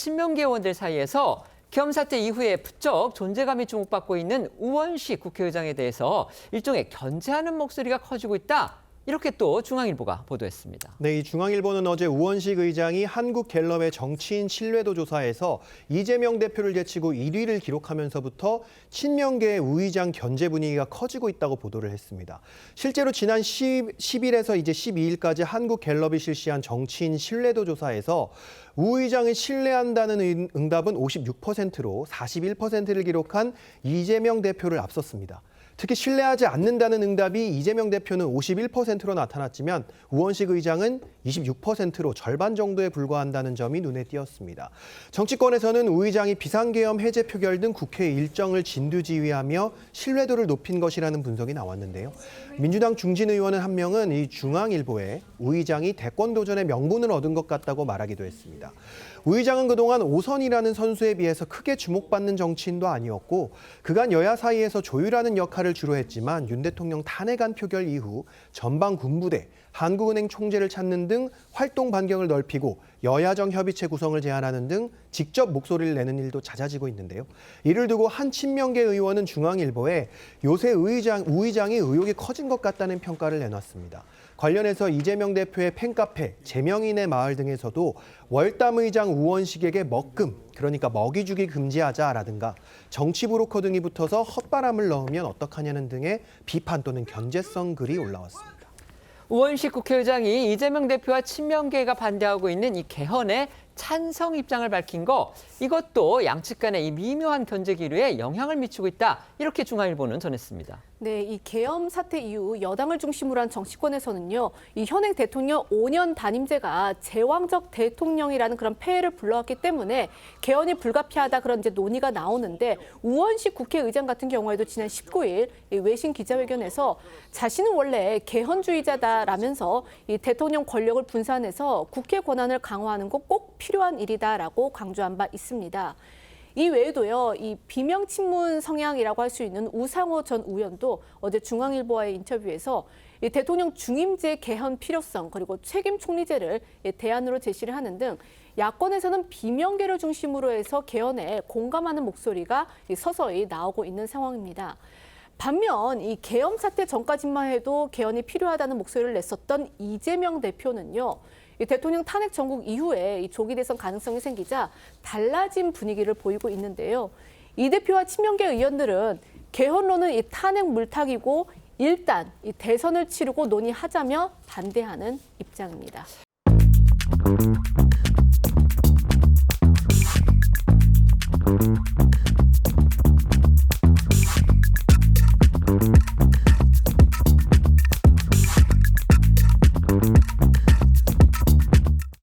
친명계 의원들 사이에서 계엄 사태 이후에 부쩍 존재감이 주목받고 있는 우원식 국회의장에 대해서 일종의 견제하는 목소리가 커지고 있다. 이렇게 또 중앙일보가 보도했습니다. 네, 이 중앙일보는 어제 우원식 의장이 한국갤럽의 정치인 신뢰도 조사에서 이재명 대표를 제치고 1위를 기록하면서부터 친명계의 우 의장 견제 분위기가 커지고 있다고 보도를 했습니다. 실제로 지난 10일에서 이제 12일까지 한국갤럽이 실시한 정치인 신뢰도 조사에서 우 의장을 신뢰한다는 응답은 56%로 41%를 기록한 이재명 대표를 앞섰습니다. 특히 신뢰하지 않는다는 응답이 이재명 대표는 51%로 나타났지만 우원식 의장은 26%로 절반 정도에 불과한다는 점이 눈에 띄었습니다. 정치권에서는 우 의장이 비상계엄 해제 표결 등 국회 일정을 진두지휘하며 신뢰도를 높인 것이라는 분석이 나왔는데요. 민주당 중진 의원은 한 명은 이 중앙일보에 우 의장이 대권 도전의 명분을 얻은 것 같다고 말하기도 했습니다. 우 의장은 그동안 오선이라는 선수에 비해서 크게 주목받는 정치인도 아니었고 그간 여야 사이에서 조율하는 역할을 주로 했지만 윤 대통령 탄핵안 표결 이후 전방 군부대, 한국은행 총재를 찾는 등 활동 반경을 넓히고 여야정 협의체 구성을 제안하는 등 직접 목소리를 내는 일도 잦아지고 있는데요. 이를 두고 한 친명계 의원은 중앙일보에 요새 우 의장이 의혹이 커진 것 같다는 평가를 내놨습니다. 관련해서 이재명 대표의 팬카페, 제명인의 마을 등에서도 월담 의장 우원식에게 먹금, 그러니까 먹이 주기 금지하자라든가 정치 브로커 등이 붙어서 헛바람을 넣으면 어떡하냐는 등의 비판 또는 견제성 글이 올라왔습니다. 우원식 국회의장이 이재명 대표와 친명계가 반대하고 있는 이 개헌에 찬성 입장을 밝힌 거, 이것도 양측 간의 이 미묘한 견제 기류에 영향을 미치고 있다. 이렇게 중앙일보는 전했습니다. 네, 이 계엄 사태 이후 여당을 중심으로 한 정치권에서는요, 이 현행 대통령 5년 단임제가 제왕적 대통령이라는 그런 폐해를 불러왔기 때문에 개헌이 불가피하다 그런 이제 논의가 나오는데 우원식 국회의장 같은 경우에도 지난 19일 이 외신 기자회견에서 자신은 원래 개헌주의자다라면서 이 대통령 권력을 분산해서 국회 권한을 강화하는 거 꼭 필요한 일이다라고 강조한 바 있습니다. 이 외에도요, 이 비명 친문 성향이라고 할 수 있는 우상호 전 의원도 어제 중앙일보와의 인터뷰에서 이 대통령 중임제 개헌 필요성 그리고 책임 총리제를 대안으로 제시를 하는 등 야권에서는 비명계를 중심으로 해서 개헌에 공감하는 목소리가 서서히 나오고 있는 상황입니다. 반면 이 계엄 사태 전까지만 해도 개헌이 필요하다는 목소리를 냈었던 이재명 대표는요. 이 대통령 탄핵 전국 이후에 이 조기 대선 가능성이 생기자 달라진 분위기를 보이고 있는데요. 이 대표와 친명계 의원들은 개헌론은 이 탄핵 물타기고 일단 이 대선을 치르고 논의하자며 반대하는 입장입니다.